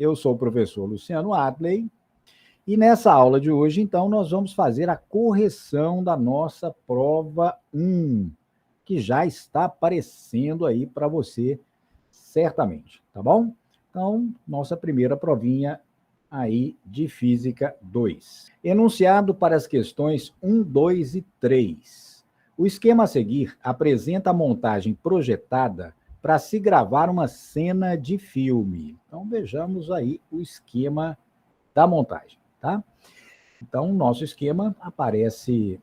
Eu sou o professor Luciano Adley e nessa aula de hoje, então, nós vamos fazer a correção da nossa prova 1, que já está aparecendo aí para você, certamente, tá bom? Então, nossa primeira provinha aí de Física 2. Enunciado para as questões 1, 2 e 3. O esquema a seguir apresenta a montagem projetada para se gravar uma cena de filme. Então, vejamos aí o esquema da montagem, tá? Então, o nosso esquema aparece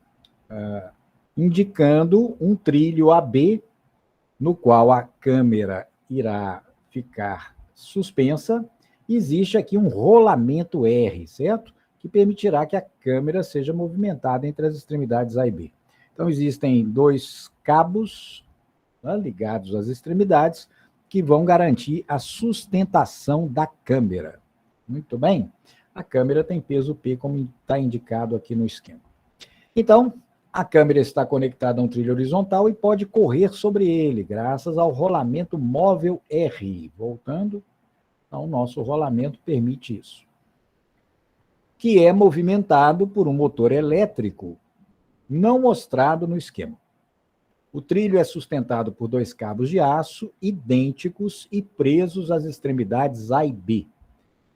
indicando um trilho AB, no qual a câmera irá ficar suspensa. Existe aqui um rolamento R, certo? Que permitirá que a câmera seja movimentada entre as extremidades A e B. Então, existem dois cabos, né, ligados às extremidades, que vão garantir a sustentação da câmera. Muito bem? A câmera tem peso P, como está indicado aqui no esquema. Então, a câmera está conectada a um trilho horizontal e pode correr sobre ele, graças ao rolamento móvel R. Voltando, então, o nosso rolamento permite isso. Que é movimentado por um motor elétrico não mostrado no esquema. O trilho é sustentado por dois cabos de aço idênticos e presos às extremidades A e B.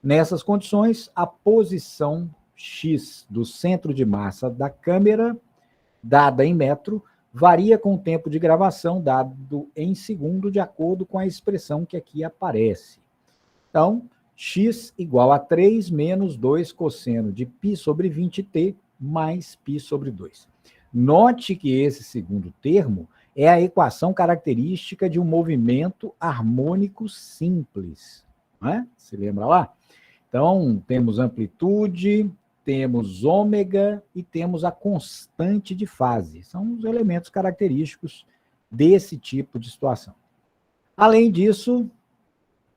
Nessas condições, a posição X do centro de massa da câmera, dada em metro, varia com o tempo de gravação dado em segundo, de acordo com a expressão que aqui aparece. Então, x igual a 3 menos 2 cosseno de π sobre 20t mais π sobre 2. Note que esse segundo termo é a equação característica de um movimento harmônico simples. Não é? Se lembra lá? Então, temos amplitude, temos ômega e temos a constante de fase. São os elementos característicos desse tipo de situação. Além disso,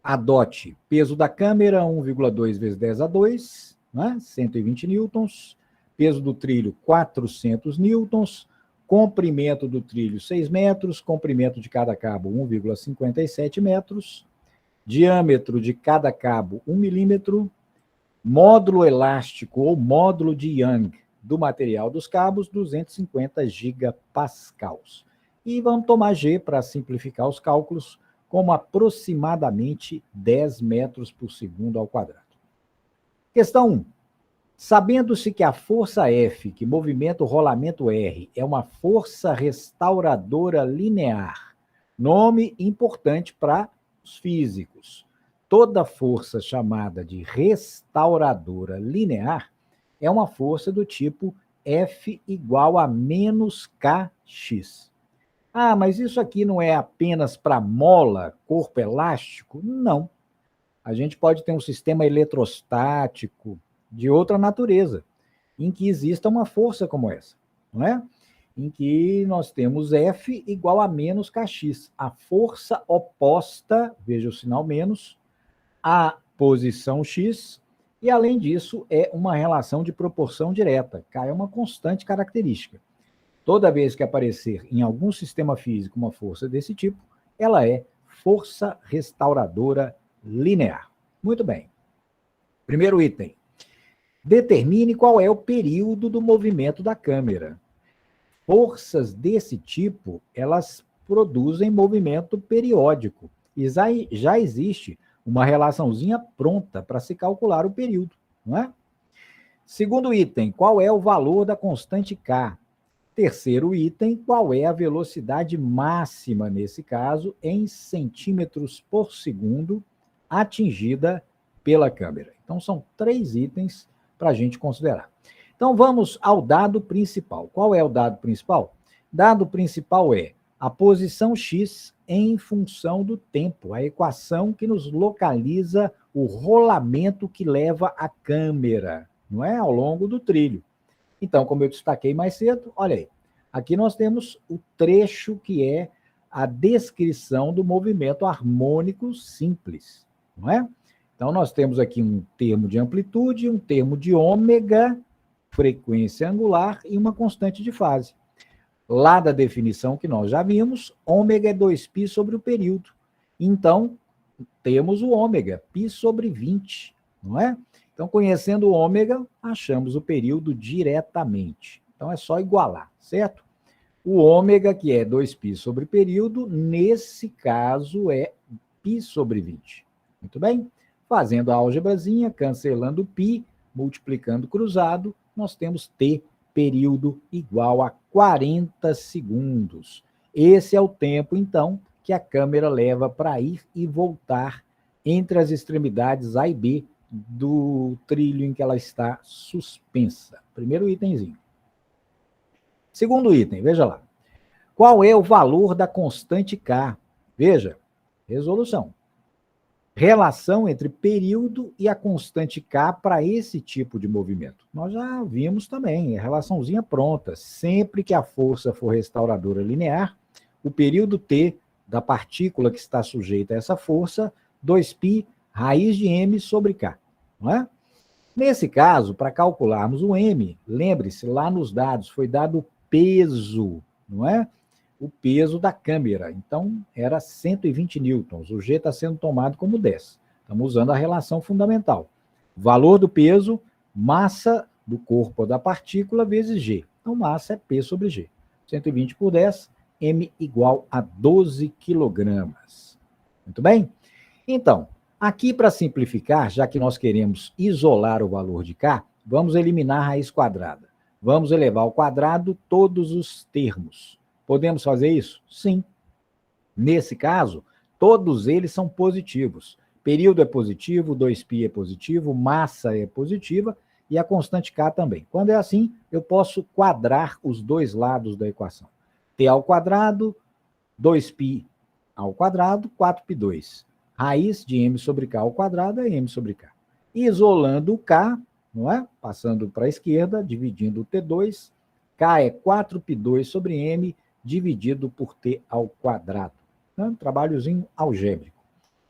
adote peso da câmera 1,2 vezes 10 a 2, né? 120 newtons, peso do trilho 400 newtons, comprimento do trilho 6 metros, comprimento de cada cabo 1,57 metros, diâmetro de cada cabo 1 milímetro, módulo elástico ou módulo de Young do material dos cabos, 250 gigapascals. E vamos tomar G para simplificar os cálculos, como aproximadamente 10 metros por segundo ao quadrado. Questão 1. Sabendo-se que a força F, que movimenta o rolamento R, é uma força restauradora linear, nome importante para os físicos. Toda força chamada de restauradora linear é uma força do tipo F igual a menos Kx. Ah, mas isso aqui não é apenas para mola, corpo elástico? Não. A gente pode ter um sistema eletrostático de outra natureza, em que exista uma força como essa, não é? Em que nós temos F igual a menos Kx. A força oposta, veja o sinal menos, a posição X, e além disso é uma relação de proporção direta. K é uma constante característica. Toda vez que aparecer em algum sistema físico uma força desse tipo, ela é força restauradora linear. Muito bem. Primeiro item. Determine qual é o período do movimento da câmera. Forças desse tipo, elas produzem movimento periódico. E já existe uma relaçãozinha pronta para se calcular o período, não é? Segundo item, qual é o valor da constante K? Terceiro item, qual é a velocidade máxima, nesse caso, em centímetros por segundo, atingida pela câmera? Então, são 3 itens para a gente considerar. Então, vamos ao dado principal. Qual é o dado principal? Dado principal é a posição X em função do tempo, a equação que nos localiza o rolamento que leva a câmera, não é? Ao longo do trilho. Então, como eu destaquei mais cedo, olha aí, aqui nós temos o trecho que é a descrição do movimento harmônico simples, não é? Então, nós temos aqui um termo de amplitude, um termo de ômega, frequência angular e uma constante de fase. Lá da definição que nós já vimos, ômega é 2π sobre o período. Então, temos o ômega, π sobre 20, não é? Então, conhecendo o ômega, achamos o período diretamente. Então, é só igualar, certo? O ômega, que é 2π sobre período, nesse caso é π sobre 20. Muito bem? Fazendo a álgebrazinha, cancelando π, multiplicando cruzado, nós temos t, período, igual a 40 segundos. Esse é o tempo, então, que a câmera leva para ir e voltar entre as extremidades A e B do trilho em que ela está suspensa. Primeiro itemzinho. Segundo item, veja lá. Qual é o valor da constante K? Veja, resolução. Relação entre período e a constante K para esse tipo de movimento. Nós já vimos também, a relaçãozinha pronta. Sempre que a força for restauradora linear, o período T da partícula que está sujeita a essa força, 2π raiz de m sobre K. Não é? Nesse caso, para calcularmos o m, lembre-se, lá nos dados foi dado o peso, não é? O peso da câmera. Então, era 120 newtons. O G está sendo tomado como 10. Estamos usando a relação fundamental. Valor do peso, massa do corpo da partícula vezes G. Então, massa é P sobre G. 120 por 10, M igual a 12 quilogramas. Muito bem? Então, aqui para simplificar, já que nós queremos isolar o valor de K, vamos eliminar a raiz quadrada. Vamos elevar ao quadrado todos os termos. Podemos fazer isso? Sim. Nesse caso, todos eles são positivos. Período é positivo, 2π é positivo, massa é positiva e a constante K também. Quando é assim, eu posso quadrar os dois lados da equação. T ao quadrado, 2π ao quadrado, 4π2. Raiz de m sobre K ao quadrado é m sobre K. Isolando o K, não é? Passando para a esquerda, dividindo o T2, K é 4π2 sobre m, dividido por t ao quadrado. Né? Trabalhozinho algébrico.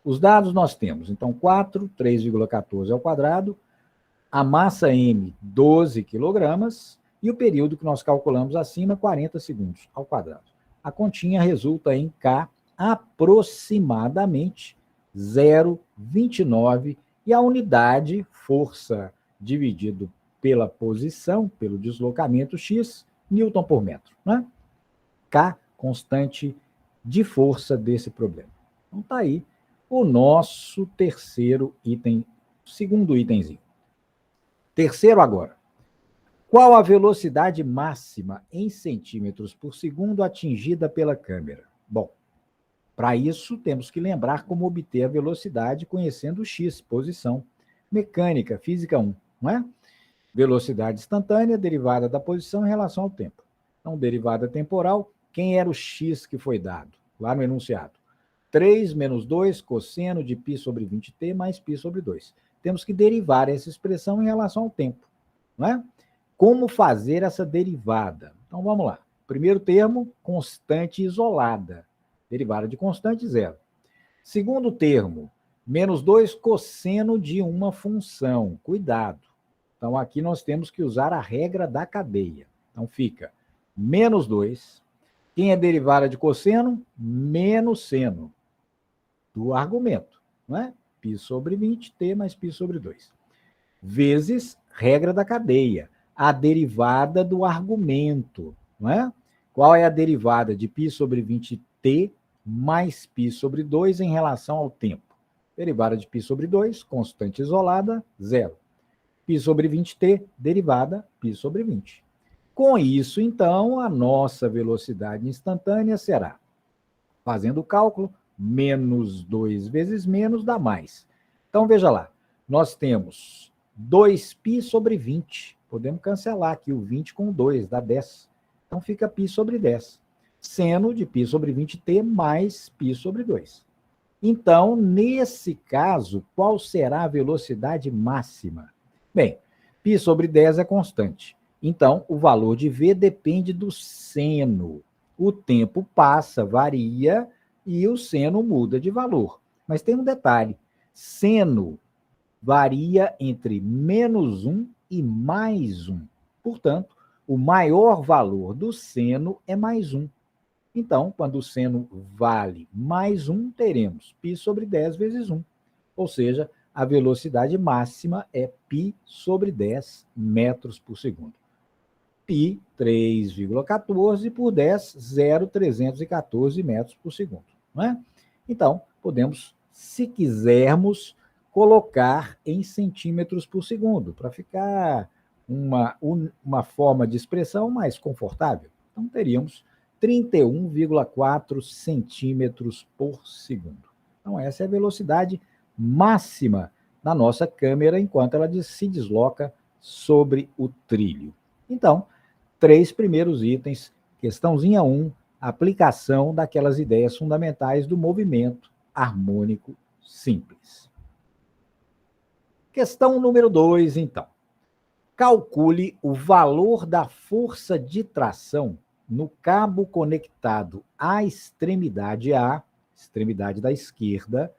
Os dados nós temos, então, 4, 3,14 ao quadrado, a massa m, 12 quilogramas, e o período que nós calculamos acima, 40 segundos ao quadrado. A continha resulta em K aproximadamente 0,29, e a unidade, força dividido pela posição, pelo deslocamento x, newton por metro, né? K, constante de força desse problema. Então, está aí o nosso terceiro item, segundo itemzinho. Terceiro agora. Qual a velocidade máxima em centímetros por segundo atingida pela câmera? Bom, para isso temos que lembrar como obter a velocidade conhecendo o x, posição. Mecânica, física 1, não é? Velocidade instantânea, derivada da posição em relação ao tempo. Então, derivada temporal, quem era o x que foi dado? Lá no enunciado. 3 menos 2 cosseno de π sobre 20t mais π sobre 2. Temos que derivar essa expressão em relação ao tempo. Não é? Como fazer essa derivada? Então, vamos lá. Primeiro termo, constante isolada. Derivada de constante, zero. Segundo termo, menos 2 cosseno de uma função. Cuidado. Então, aqui nós temos que usar a regra da cadeia. Então, fica menos 2. Quem é derivada de cosseno? Menos seno do argumento, não é? π sobre 20t mais π sobre 2. Vezes regra da cadeia, a derivada do argumento, não é? Qual é a derivada de π sobre 20t mais π sobre 2 em relação ao tempo? Derivada de π sobre 2, constante isolada, zero. π sobre 20t, derivada, π sobre 20. Com isso, então, a nossa velocidade instantânea será, fazendo o cálculo, menos 2 vezes menos dá mais. Então, veja lá, nós temos 2π sobre 20. Podemos cancelar aqui o 20 com 2, dá 10. Então, fica π sobre 10. Seno de π sobre 20t mais π sobre 2. Então, nesse caso, qual será a velocidade máxima? Bem, π sobre 10 é constante. Então, o valor de v depende do seno. O tempo passa, varia, e o seno muda de valor. Mas tem um detalhe. Seno varia entre menos 1 e mais 1. Portanto, o maior valor do seno é mais 1. Então, quando o seno vale mais 1, teremos π sobre 10 vezes 1. Ou seja, a velocidade máxima é π sobre 10 metros por segundo. Π, 3,14 por 10, 0,314 metros por segundo. Não é? Então, podemos, se quisermos, colocar em centímetros por segundo, para ficar uma forma de expressão mais confortável. Então, teríamos 31,4 centímetros por segundo. Então, essa é a velocidade máxima da nossa câmera enquanto ela se desloca sobre o trilho. Então, 3 primeiros itens, questãozinha 1, aplicação daquelas ideias fundamentais do movimento harmônico simples. Questão número 2, então. Calcule o valor da força de tração no cabo conectado à extremidade A, extremidade da esquerda,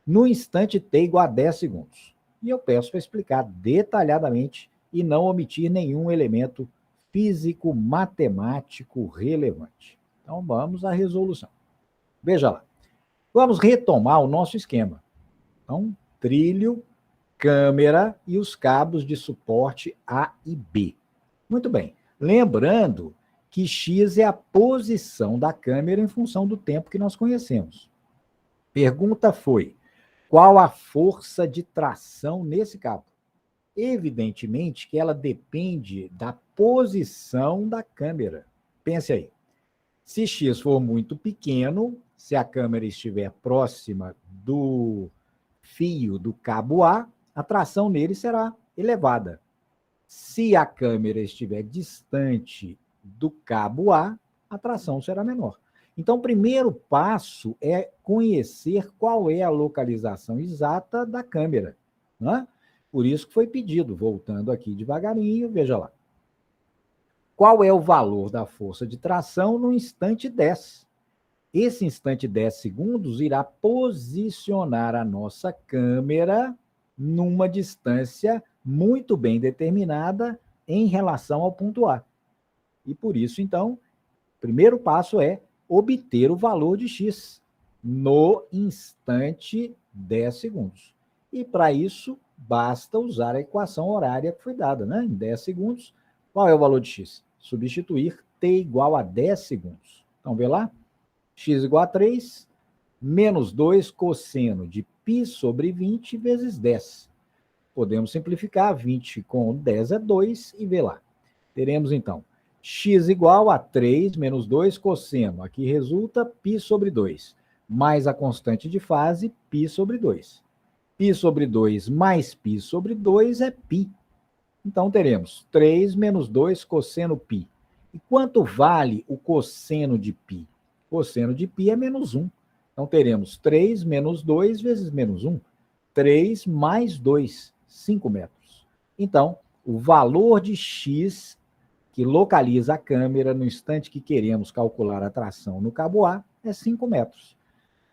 no instante t igual a 10 segundos. E eu peço para explicar detalhadamente e não omitir nenhum elemento físico-matemático relevante. Então, vamos à resolução. Veja lá. Vamos retomar o nosso esquema. Então, trilho, câmera e os cabos de suporte A e B. Muito bem. Lembrando que x é a posição da câmera em função do tempo que nós conhecemos. Pergunta foi: qual a força de tração nesse cabo? Evidentemente que ela depende da posição da câmera. Pense aí. Se x for muito pequeno, se a câmera estiver próxima do fio do cabo A, a tração nele será elevada. Se a câmera estiver distante do cabo A, a tração será menor. Então, o primeiro passo é conhecer qual é a localização exata da câmera, né? Por isso que foi pedido, voltando aqui devagarinho, veja lá. Qual é o valor da força de tração no instante 10? Esse instante 10 segundos irá posicionar a nossa câmera numa distância muito bem determinada em relação ao ponto A. E por isso, então, o primeiro passo é obter o valor de x no instante 10 segundos. E para isso, basta usar a equação horária que foi dada, né? Em 10 segundos, qual é o valor de x? Substituir t igual a 10 segundos. Então, vê lá, x igual a 3, menos 2 cosseno de π sobre 20 vezes 10. Podemos simplificar, 20 com 10 é 2, e vê lá. Teremos, então, x igual a 3 menos 2 cosseno. Aqui resulta π sobre 2, mais a constante de fase, π sobre 2. Π sobre 2 mais π sobre 2 é π. Então, teremos 3 menos 2 cosseno π. E quanto vale o cosseno de π? Cosseno de π é menos 1. Então, teremos 3 menos 2 vezes menos 1. 3 mais 2, 5 metros. Então, o valor de x, que localiza a câmera no instante que queremos calcular a tração no cabo A, é 5 metros.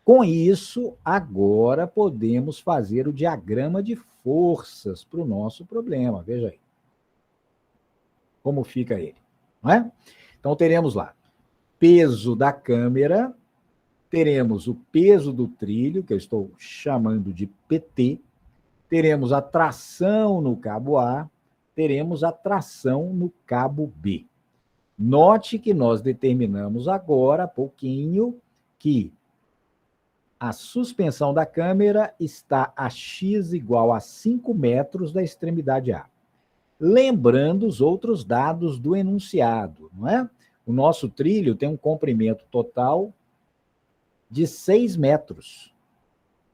Com isso, agora podemos fazer o diagrama de forças para o nosso problema. Veja aí. Como fica ele, não é? Então, teremos lá peso da câmera, teremos o peso do trilho, que eu estou chamando de PT, teremos a tração no cabo A, teremos a tração no cabo B. Note que nós determinamos agora, há pouquinho, que a suspensão da câmera está a x igual a 5 metros da extremidade A. Lembrando os outros dados do enunciado, não é? O nosso trilho tem um comprimento total de 6 metros.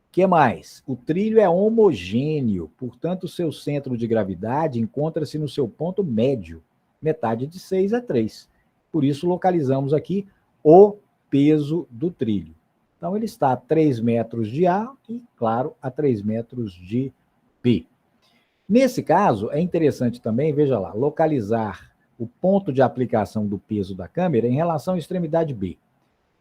O que mais? O trilho é homogêneo, portanto, o seu centro de gravidade encontra-se no seu ponto médio. Metade de 6 é 3. Por isso, localizamos aqui o peso do trilho. Então, ele está a 3 metros de A e, claro, a 3 metros de B. Nesse caso, é interessante também, veja lá, localizar o ponto de aplicação do peso da câmera em relação à extremidade B.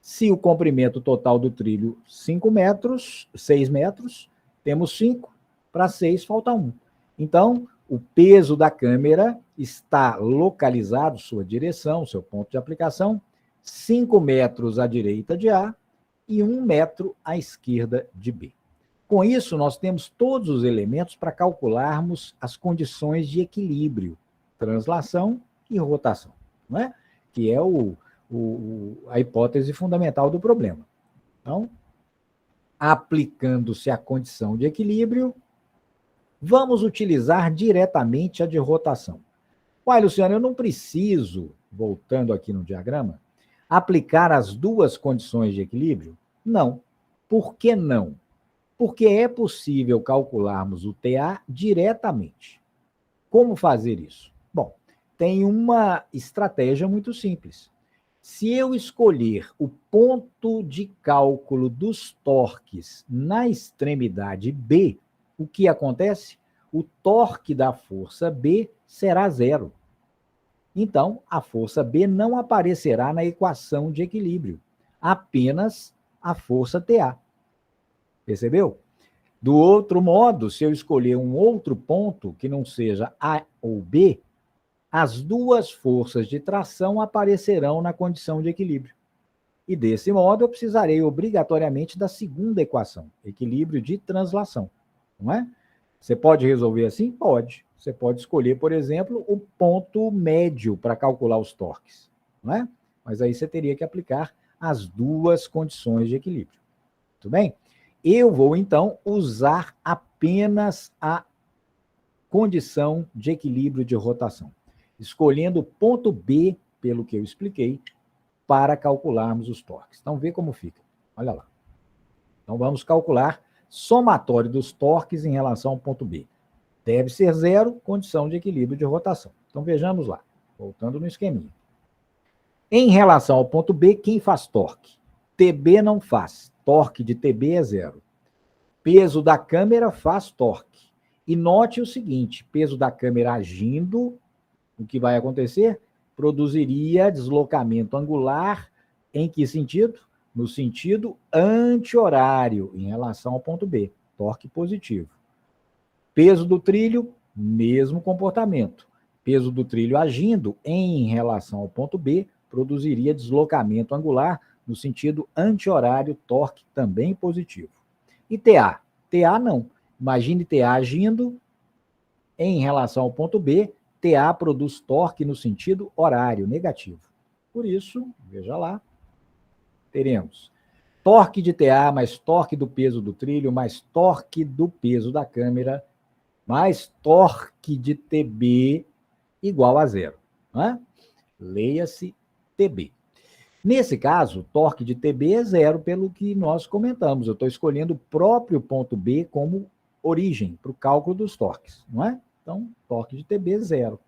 Se o comprimento total do trilho 5 metros, 6 metros, temos 5, para 6 falta 1. Então, o peso da câmera está localizado, sua direção, seu ponto de aplicação, 5 metros à direita de A e 1 metro à esquerda de B. Com isso, nós temos todos os elementos para calcularmos as condições de equilíbrio, translação e rotação, não é? Que é a hipótese fundamental do problema. Então, aplicando-se a condição de equilíbrio, vamos utilizar diretamente a de rotação. Uai, Luciano, eu não preciso, voltando aqui no diagrama, aplicar as duas condições de equilíbrio? Não. Por que não? Porque é possível calcularmos o TA diretamente. Como fazer isso? Bom, tem uma estratégia muito simples. Se eu escolher o ponto de cálculo dos torques na extremidade B, o que acontece? O torque da força B será zero. Então, a força B não aparecerá na equação de equilíbrio, apenas a força TA. Percebeu? Do outro modo, se eu escolher um outro ponto que não seja A ou B, as duas forças de tração aparecerão na condição de equilíbrio. E desse modo, eu precisarei obrigatoriamente da segunda equação, equilíbrio de translação. Não é? Você pode resolver assim? Pode. Você pode escolher, por exemplo, o ponto médio para calcular os torques. Não é? Mas aí você teria que aplicar as duas condições de equilíbrio. Tudo bem? Eu vou, então, usar apenas a condição de equilíbrio de rotação, escolhendo o ponto B, pelo que eu expliquei, para calcularmos os torques. Então, vê como fica. Olha lá. Então, vamos calcular somatório dos torques em relação ao ponto B. Deve ser zero, condição de equilíbrio de rotação. Então, vejamos lá. Voltando no esqueminha. Em relação ao ponto B, quem faz torque? TB não faz. Torque de TB é zero. Peso da câmera faz torque. E note o seguinte, peso da câmera agindo, o que vai acontecer? Produziria deslocamento angular em que sentido? No sentido anti-horário, em relação ao ponto B, torque positivo. Peso do trilho, mesmo comportamento. Peso do trilho agindo em relação ao ponto B, produziria deslocamento angular no sentido anti-horário, torque também positivo. E TA? TA não. Imagine TA agindo em relação ao ponto B, TA produz torque no sentido horário, negativo. Por isso, veja lá, teremos torque de TA mais torque do peso do trilho mais torque do peso da câmera mais torque de TB igual a zero. Não é? Leia-se TB. Nesse caso, torque de TB é zero, pelo que nós comentamos. Eu estou escolhendo o próprio ponto B como origem para o cálculo dos torques, não é? Então, torque de TB zero.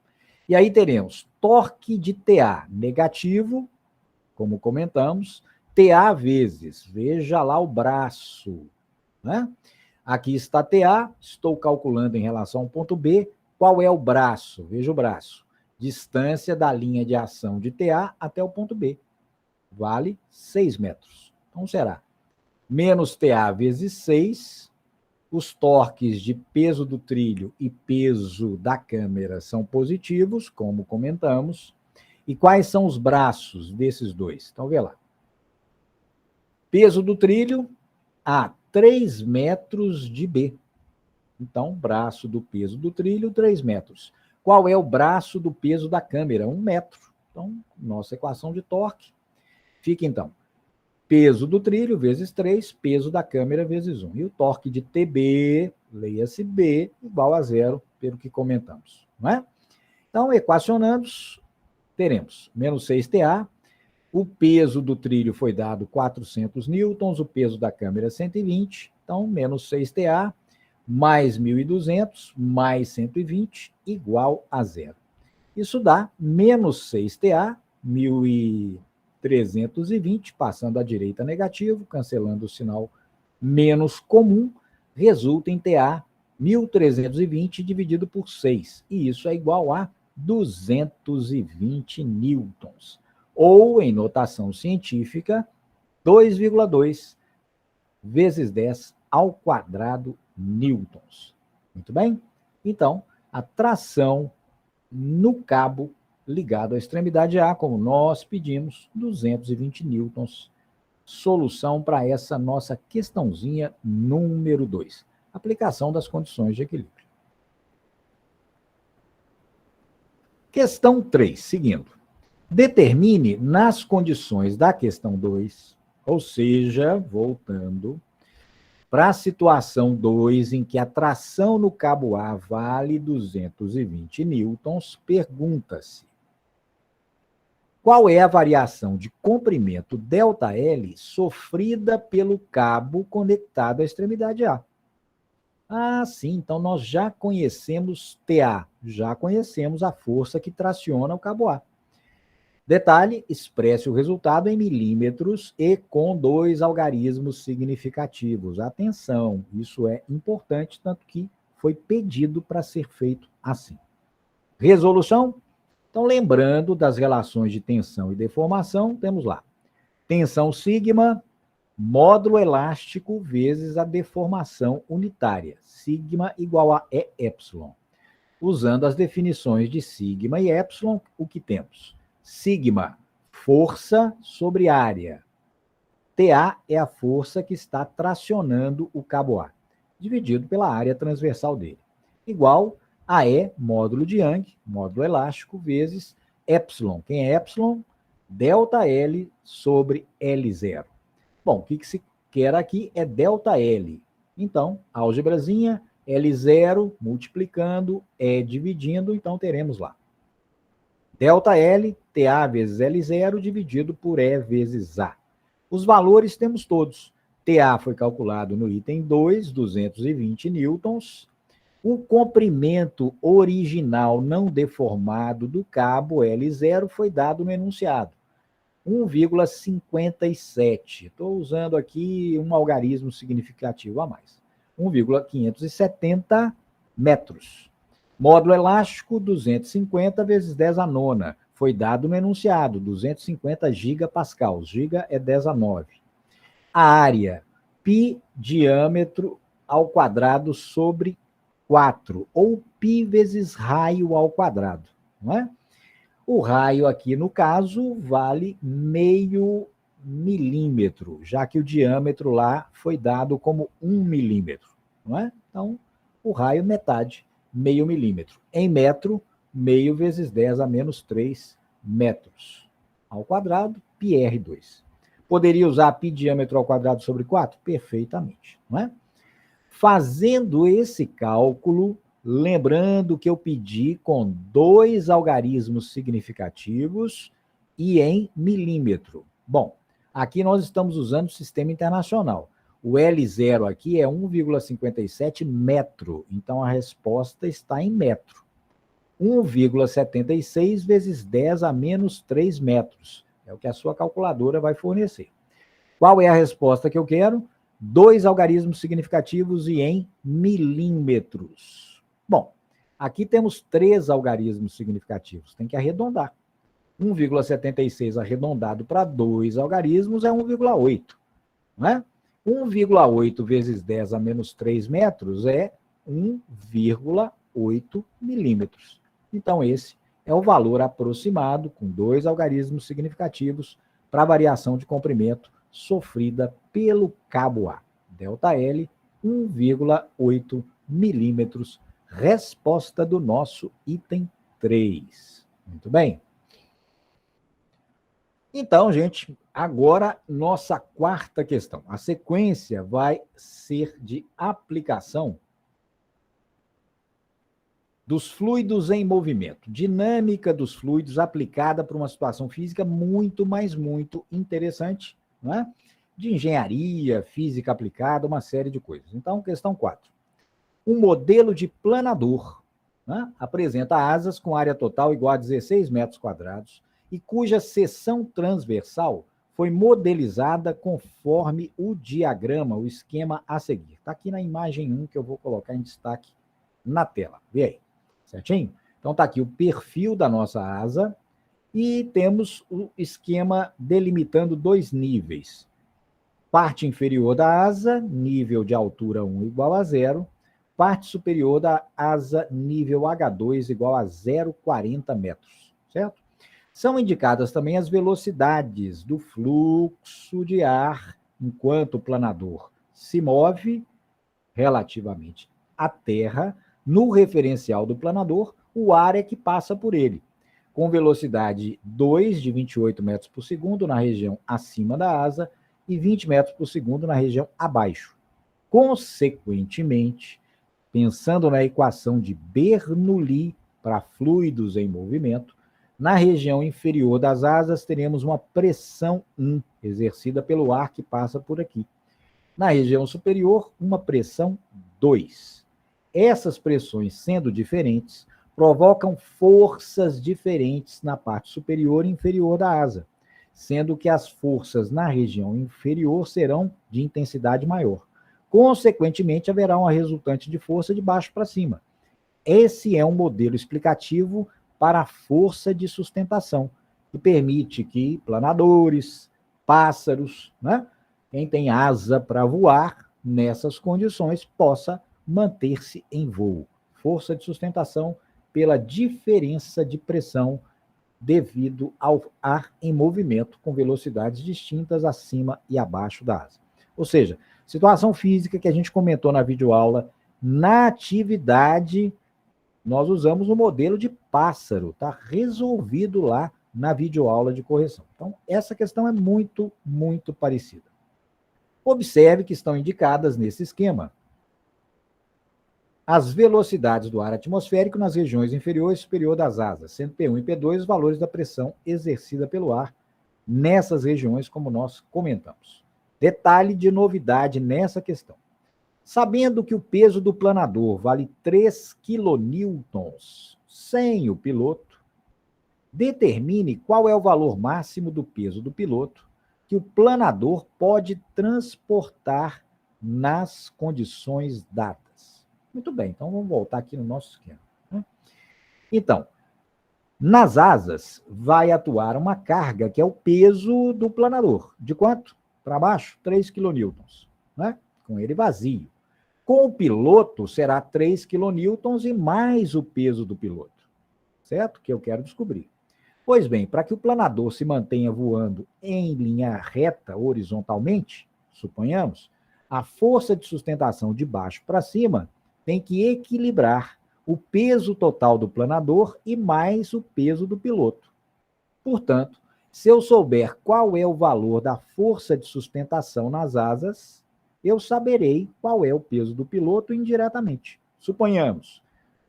E aí teremos torque de TA negativo, como comentamos, TA vezes, veja lá o braço, né? Aqui está TA, estou calculando em relação ao ponto B, qual é o braço? Veja o braço. Distância da linha de ação de TA até o ponto B. Vale 6 metros. Então será menos TA vezes 6, os torques de peso do trilho e peso da câmera são positivos, como comentamos. E quais são os braços desses dois? Então, vê lá. Peso do trilho a 3 metros de B. Então, braço do peso do trilho, 3 metros. Qual é o braço do peso da câmera? 1 metro. Então, nossa equação de torque fica, então, peso do trilho vezes 3, peso da câmera vezes 1. E o torque de TB, leia-se B, igual a zero, pelo que comentamos. Não é? Então, equacionando, teremos menos 6TA, o peso do trilho foi dado 400 newtons, o peso da câmera 120, então menos 6TA, mais 1.200, mais 120, igual a zero. Isso dá menos 6TA, 1.320, passando à direita negativo, cancelando o sinal menos comum, resulta em TA 1.320 dividido por 6, e isso é igual a 220 newtons. Ou, em notação científica, 2,2 vezes 10 ao quadrado newtons. Muito bem? Então, a tração no cabo ligado à extremidade A, como nós pedimos, 220 newtons. Solução para essa nossa questãozinha número 2. Aplicação das condições de equilíbrio. Questão 3, seguindo. Determine nas condições da questão 2, ou seja, voltando para a situação 2, em que a tração no cabo A vale 220 newtons, pergunta-se: qual é a variação de comprimento ΔL sofrida pelo cabo conectado à extremidade A? Ah, sim, então nós já conhecemos TA, já conhecemos a força que traciona o cabo A. Detalhe, expresse o resultado em milímetros e com 2 algarismos significativos. Atenção, isso é importante, tanto que foi pedido para ser feito assim. Resolução? Então, lembrando das relações de tensão e deformação, temos lá tensão sigma, módulo elástico vezes a deformação unitária. Sigma igual a E epsilon. Usando as definições de sigma e epsilon, o que temos? Sigma, força sobre área. TA é a força que está tracionando o cabo A, dividido pela área transversal dele. Igual a E, módulo de Young, módulo elástico, vezes epsilon. Quem é epsilon? ΔL sobre L0. Bom, o que se quer aqui é ΔL. Então, álgebrazinha, L0 multiplicando, E dividindo, então teremos lá ΔL, TA vezes L0 dividido por E vezes A. Os valores temos todos. TA foi calculado no item 2, 220 newtons. O comprimento original não deformado do cabo L0 foi dado no enunciado. 1,57. Estou usando aqui um algarismo significativo a mais. 1,570 metros. Módulo elástico, 250 vezes 10 a nona. Foi dado no enunciado, 250 gigapascals. Giga é 10 a 9. A área, π diâmetro ao quadrado sobre 4, ou π vezes raio ao quadrado, não é? O raio aqui, no caso, vale meio milímetro, já que o diâmetro lá foi dado como 1 milímetro, não é? Então, o raio metade, meio milímetro. Em metro, meio vezes 10 a menos 3 metros ao quadrado, πr2. Poderia usar π diâmetro ao quadrado sobre 4? Perfeitamente, não é? Fazendo esse cálculo, lembrando que eu pedi com 2 algarismos significativos e em milímetro. Bom, aqui nós estamos usando o sistema internacional. O L0 aqui é 1,57 metro, então a resposta está em metro. 1,76 vezes 10 a menos 3 metros. É o que a sua calculadora vai fornecer. Qual é a resposta que eu quero? 2 algarismos significativos e em milímetros. Bom, aqui temos 3 algarismos significativos, tem que arredondar. 1,76 arredondado para 2 algarismos é 1,8, não é? 1,8 vezes 10 a menos 3 metros é 1,8 milímetros. Então, esse é o valor aproximado, com 2 algarismos significativos, para a variação de comprimento sofrida pelo cabo A. ΔL, 1,8 milímetros. Resposta do nosso item 3. Muito bem. Então, gente, agora nossa quarta questão. A sequência vai ser de aplicação dos fluidos em movimento. Dinâmica dos fluidos aplicada para uma situação física muito, mas muito interessante, não é? De engenharia, física aplicada, uma série de coisas. Então, questão 4. Um modelo de planador, né, apresenta asas com área total igual a 16 metros quadrados e cuja seção transversal foi modelizada conforme o diagrama, o esquema a seguir. Está aqui na imagem 1 que eu vou colocar em destaque na tela. Vê aí, certinho? Então, está aqui o perfil da nossa asa e temos o esquema delimitando 2 níveis. Parte inferior da asa, nível de altura 1 igual a 0. Parte superior da asa, nível H2 igual a 0,40 metros. certo? São indicadas também as velocidades do fluxo de ar enquanto o planador se move relativamente à Terra. No referencial do planador, o ar é que passa por ele, com velocidade 2 de 28 metros por segundo na região acima da asa e 20 metros por segundo na região abaixo. Consequentemente, pensando na equação de Bernoulli para fluidos em movimento, na região inferior das asas teremos uma pressão 1 exercida pelo ar que passa por aqui. Na região superior, uma pressão 2. Essas pressões, sendo diferentes, provocam forças diferentes na parte superior e inferior da asa, sendo que as forças na região inferior serão de intensidade maior. Consequentemente, haverá uma resultante de força de baixo para cima. Esse é um modelo explicativo para a força de sustentação, que permite que planadores, pássaros, né, quem tem asa para voar, nessas condições, possa manter-se em voo. Força de sustentação pela diferença de pressão devido ao ar em movimento com velocidades distintas acima e abaixo da asa. Ou seja, situação física que a gente comentou na videoaula, na atividade, nós usamos o modelo de pássaro, está resolvido lá na videoaula de correção. Então, essa questão é muito, muito parecida. Observe que estão indicadas nesse esquema as velocidades do ar atmosférico nas regiões inferior e superior das asas, sendo P1 e P2 os valores da pressão exercida pelo ar nessas regiões, como nós comentamos. Detalhe de novidade nessa questão. Sabendo que o peso do planador vale 3 kN sem o piloto, determine qual é o valor máximo do peso do piloto que o planador pode transportar nas condições dadas. Muito bem, então vamos voltar aqui no nosso esquema. Então, nas asas vai atuar uma carga, que é o peso do planador. De quanto? Para baixo, 3 kN, né? Com ele vazio. Com o piloto, será 3 kN e mais o peso do piloto, certo? Que eu quero descobrir. Pois bem, para que o planador se mantenha voando em linha reta, horizontalmente, suponhamos, a força de sustentação de baixo para cima tem que equilibrar o peso total do planador e mais o peso do piloto. Portanto, se eu souber qual é o valor da força de sustentação nas asas, eu saberei qual é o peso do piloto indiretamente. Suponhamos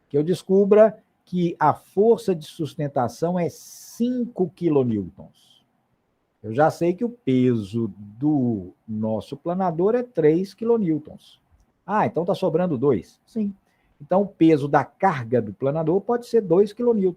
que eu descubra que a força de sustentação é 5 kN. Eu já sei que o peso do nosso planador é 3 kN. Ah, então está sobrando 2. Sim. Então, o peso da carga do planador pode ser 2 kN.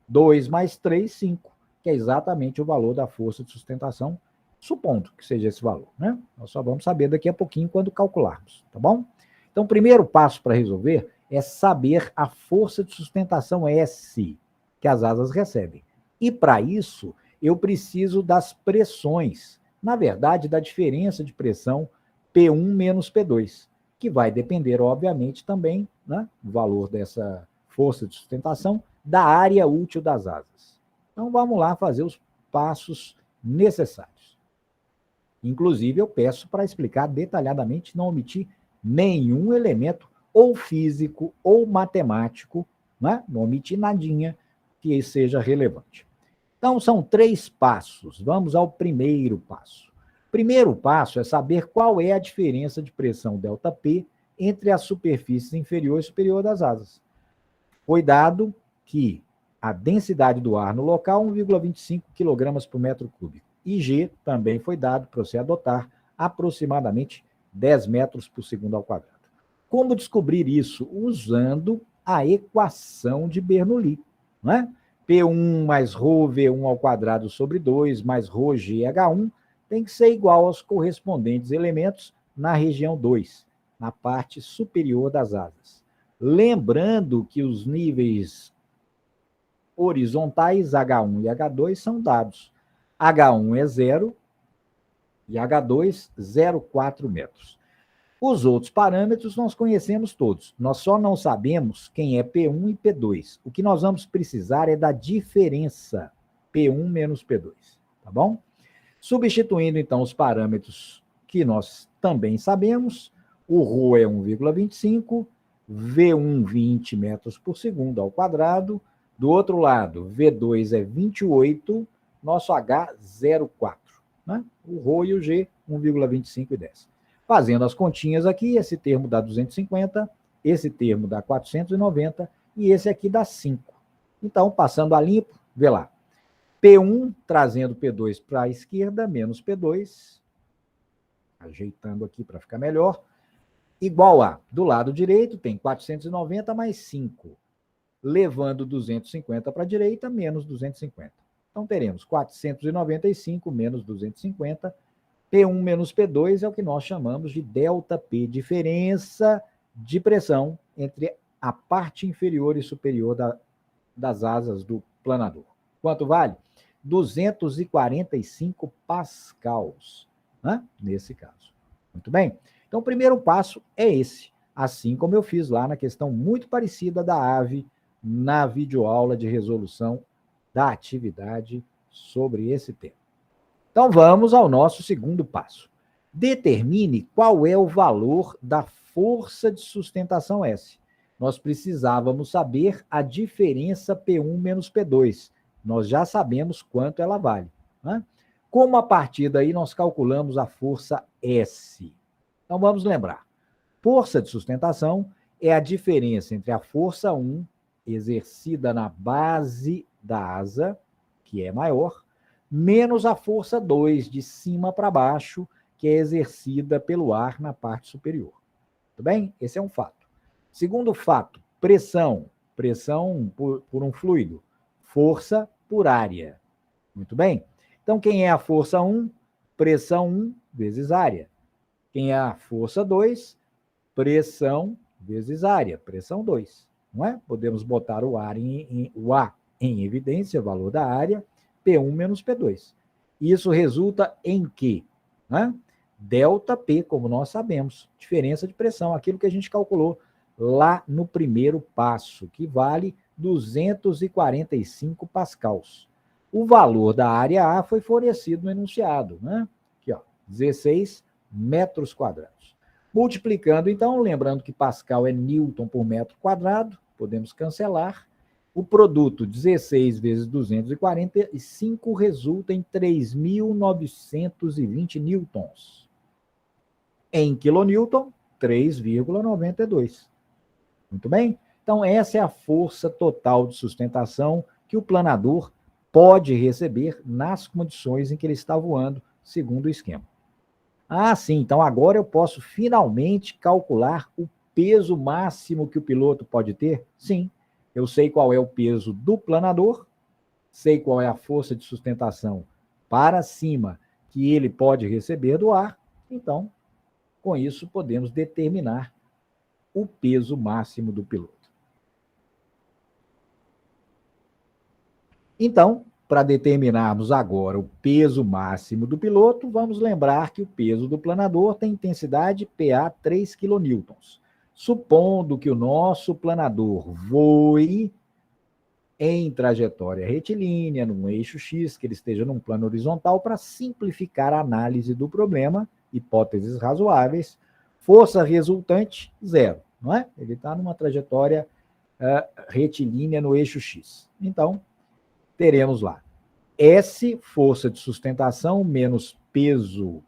2 mais 3, 5, que é exatamente o valor da força de sustentação, supondo que seja esse valor, né? Nós só vamos saber daqui a pouquinho quando calcularmos, tá bom? Então, o primeiro passo para resolver é saber a força de sustentação S que as asas recebem. E, para isso, eu preciso das pressões, na verdade, da diferença de pressão P1 menos P2, que vai depender, obviamente, também, né, o valor dessa força de sustentação da área útil das asas. Então, vamos lá fazer os passos necessários. Inclusive, eu peço para explicar detalhadamente, não omitir nenhum elemento ou físico ou matemático, né? Não omitir nadinha que seja relevante. Então, são 3 passos. Vamos ao primeiro passo. O primeiro passo é saber qual é a diferença de pressão ΔP entre as superfícies inferior e superior das asas. Foi dado que a densidade do ar no local é 1,25 kg por metro cúbico. E G também foi dado para você adotar aproximadamente 10 metros por segundo ao quadrado. Como descobrir isso? Usando a equação de Bernoulli, né? P1 mais ρV1 ao quadrado sobre 2 mais ρGH1 tem que ser igual aos correspondentes elementos na região 2, na parte superior das asas. Lembrando que os níveis horizontais H1 e H2 são dados. H1 é 0 e H2, 0,4 metros. Os outros parâmetros nós conhecemos todos. Nós só não sabemos quem é P1 e P2. O que nós vamos precisar é da diferença P1 menos P2, tá bom? Substituindo, então, os parâmetros que nós também sabemos, o ρ é 1,25, V1, 20 metros por segundo ao quadrado. Do outro lado, V2 é 28, nosso H, 0,4. Né? O ρ e o G, 1,25 e 10. Fazendo as continhas aqui, esse termo dá 250, esse termo dá 490 e esse aqui dá 5. Então, passando a limpo, vê lá. P1 trazendo P2 para a esquerda, menos P2, ajeitando aqui para ficar melhor, igual a, do lado direito, tem 490 mais 5, levando 250 para a direita, menos 250. Então, teremos 495 menos 250, P1 menos P2 é o que nós chamamos de ΔP, diferença de pressão entre a parte inferior e superior das asas do planador. Quanto vale? 245 pascals, né? Nesse caso. Muito bem? Então, o primeiro passo é esse, assim como eu fiz lá na questão muito parecida da AVE, na videoaula de resolução da atividade sobre esse tema. Então, vamos ao nosso segundo passo. Determine qual é o valor da força de sustentação S. Nós precisávamos saber a diferença P1 menos P2. Nós já sabemos quanto ela vale. Né? Como a partir daí nós calculamos a força S? Então, vamos lembrar. Força de sustentação é a diferença entre a força 1, exercida na base da asa, que é maior, menos a força 2, de cima para baixo, que é exercida pelo ar na parte superior. Tudo bem? Esse é um fato. Segundo fato, pressão. Pressão por um fluido. Força por área. Muito bem? Então, quem é a força 1? Pressão 1 vezes área. Quem é a força 2? Pressão vezes área. Pressão 2. Não é? Podemos botar o A em evidência, valor da área, P1 menos P2. Isso resulta em quê? Né? ΔP, como nós sabemos, diferença de pressão, aquilo que a gente calculou lá no primeiro passo, que vale 245 pascals. O valor da área A foi fornecido no enunciado, né? Aqui, ó, 16 metros quadrados. Multiplicando, então, lembrando que Pascal é Newton por metro quadrado, podemos cancelar. O produto 16 vezes 245 resulta em 3.920 newtons. Em quilonewton, 3,92. Muito bem? Então, essa é a força total de sustentação que o planador pode receber nas condições em que ele está voando, segundo o esquema. Ah, sim, então agora eu posso finalmente calcular o peso máximo que o piloto pode ter? Sim, eu sei qual é o peso do planador, sei qual é a força de sustentação para cima que ele pode receber do ar, então, com isso, podemos determinar o peso máximo do piloto. Então, para determinarmos agora o peso máximo do piloto, vamos lembrar que o peso do planador tem intensidade PA 3 kN. Supondo que o nosso planador voe em trajetória retilínea, num eixo X, que ele esteja num plano horizontal, para simplificar a análise do problema, hipóteses razoáveis, força resultante, 0, não é? Ele está numa trajetória retilínea no eixo X. Então, teremos lá S, força de sustentação, menos peso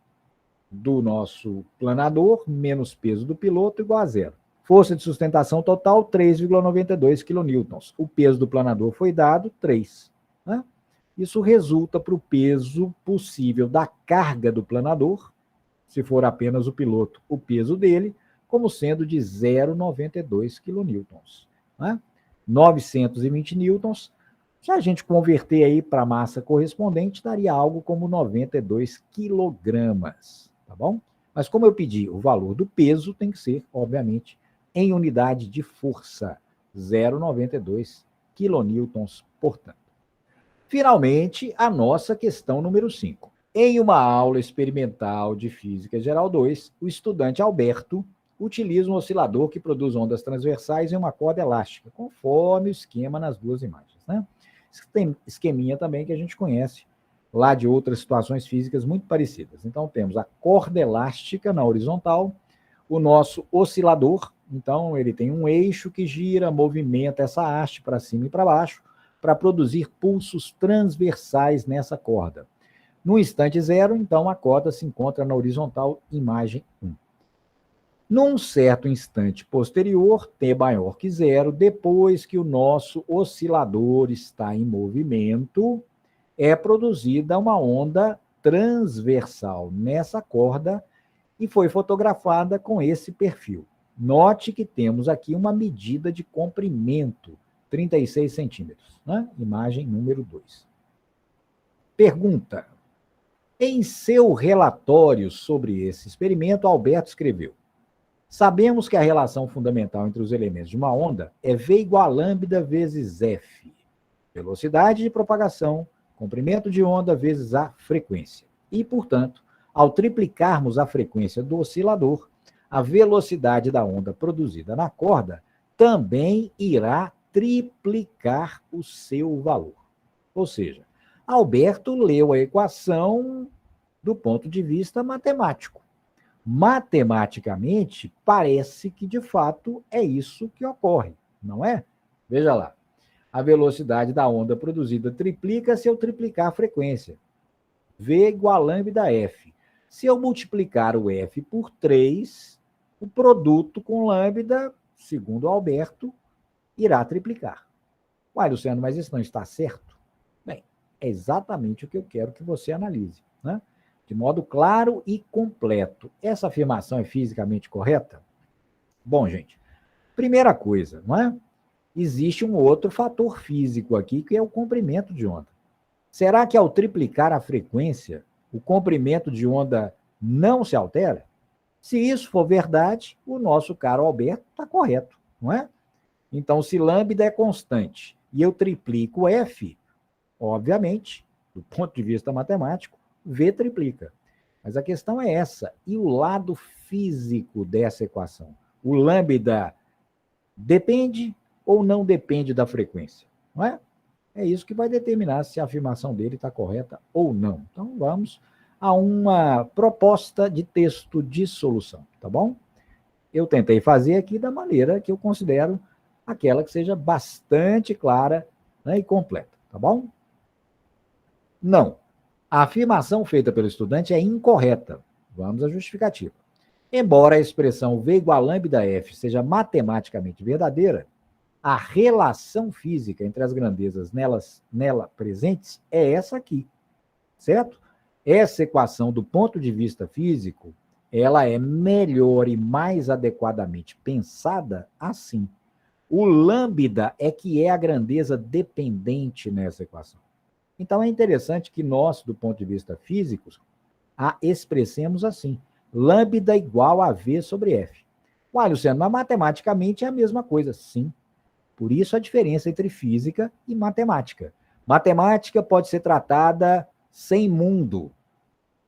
do nosso planador, menos peso do piloto, igual a 0. Força de sustentação total, 3,92 kN. O peso do planador foi dado, 3. Né? Isso resulta para o peso possível da carga do planador, se for apenas o piloto, o peso dele, como sendo de 0,92 kN. Né? 920 newtons. Se a gente converter aí para a massa correspondente, daria algo como 92 quilogramas, tá bom? Mas como eu pedi o valor do peso, tem que ser, obviamente, em unidade de força, 0,92 quilonewtons, portanto. Finalmente, a nossa questão número 5. Em uma aula experimental de Física Geral 2, o estudante Alberto utiliza um oscilador que produz ondas transversais em uma corda elástica, conforme o esquema nas duas imagens, né? Tem esqueminha também que a gente conhece lá de outras situações físicas muito parecidas. Então, temos a corda elástica na horizontal, o nosso oscilador, então ele tem um eixo que gira, movimenta essa haste para cima e para baixo, para produzir pulsos transversais nessa corda. No instante zero, então, a corda se encontra na horizontal, imagem 1. Num certo instante posterior, t maior que zero, depois que o nosso oscilador está em movimento, é produzida uma onda transversal nessa corda e foi fotografada com esse perfil. Note que temos aqui uma medida de comprimento, 36 centímetros, né? Imagem número 2. Pergunta. Em seu relatório sobre esse experimento, Alberto escreveu: sabemos que a relação fundamental entre os elementos de uma onda é V igual a lambda vezes F, velocidade de propagação, comprimento de onda vezes a frequência. E, portanto, ao triplicarmos a frequência do oscilador, a velocidade da onda produzida na corda também irá triplicar o seu valor. Ou seja, Alberto leu a equação do ponto de vista matemático. Matematicamente, parece que, de fato, é isso que ocorre, não é? Veja lá. A velocidade da onda produzida triplica se eu triplicar a frequência. V igual a lambda F. Se eu multiplicar o F por 3, o produto com lambda, segundo Alberto, irá triplicar. Uai, Luciano, mas isso não está certo? Bem, é exatamente o que eu quero que você analise, né? De modo claro e completo. Essa afirmação é fisicamente correta? Bom, gente, primeira coisa, não é? Existe um outro fator físico aqui, que é o comprimento de onda. Será que ao triplicar a frequência, o comprimento de onda não se altera? Se isso for verdade, o nosso caro Alberto está correto, não é? Então, se lambda é constante e eu triplico F, obviamente, do ponto de vista matemático, V triplica. Mas a questão é essa. E o lado físico dessa equação? O lambda depende ou não depende da frequência? Não é? É isso que vai determinar se a afirmação dele está correta ou não. Então, vamos a uma proposta de texto de solução, tá bom? Eu tentei fazer aqui da maneira que eu considero aquela que seja bastante clara, né, e completa, tá bom? Não. A afirmação feita pelo estudante é incorreta. Vamos à justificativa. Embora a expressão V igual a lambda F seja matematicamente verdadeira, a relação física entre as grandezas nela presentes é essa aqui, certo? Essa equação, do ponto de vista físico, ela é melhor e mais adequadamente pensada assim. O lambda é que é a grandeza dependente nessa equação. Então, é interessante que nós, do ponto de vista físico, a expressemos assim. Lambda igual a V sobre F. Uai, Luciano, mas matematicamente é a mesma coisa. Sim. Por isso a diferença entre física e matemática. Matemática pode ser tratada sem mundo,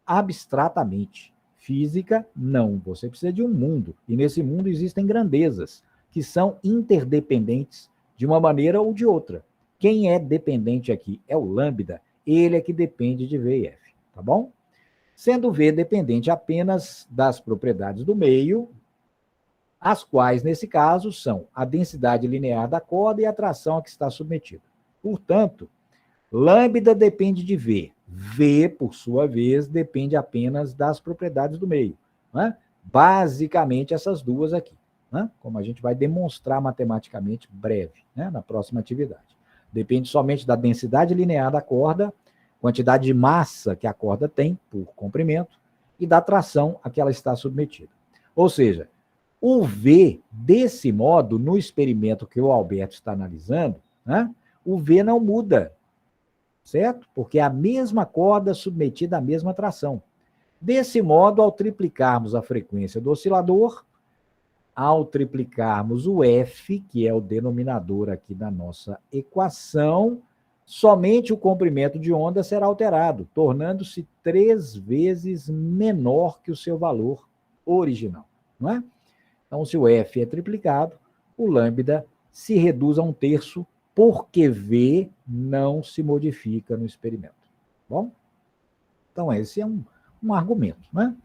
abstratamente. Física, não. Você precisa de um mundo. E nesse mundo existem grandezas que são interdependentes de uma maneira ou de outra. Quem é dependente aqui é o lambda. Ele é que depende de V e F. Tá bom? Sendo V dependente apenas das propriedades do meio, as quais, nesse caso, são a densidade linear da corda e a tração a que está submetida. Portanto, lambda depende de V. V, por sua vez, depende apenas das propriedades do meio. Né? Basicamente, essas duas aqui. Né? Como a gente vai demonstrar matematicamente breve, né? Na próxima atividade. Depende somente da densidade linear da corda, quantidade de massa que a corda tem, por comprimento, e da tração a que ela está submetida. Ou seja, o V, desse modo, no experimento que o Alberto está analisando, né, o V não muda, certo? Porque é a mesma corda submetida à mesma tração. Desse modo, ao triplicarmos a frequência do oscilador, ao triplicarmos o F, que é o denominador aqui da nossa equação, somente o comprimento de onda será alterado, tornando-se 3 vezes menor que o seu valor original, não é? Então, se o F é triplicado, o lambda se reduz a 1/3, porque V não se modifica no experimento. Bom? Então, esse é um argumento, né?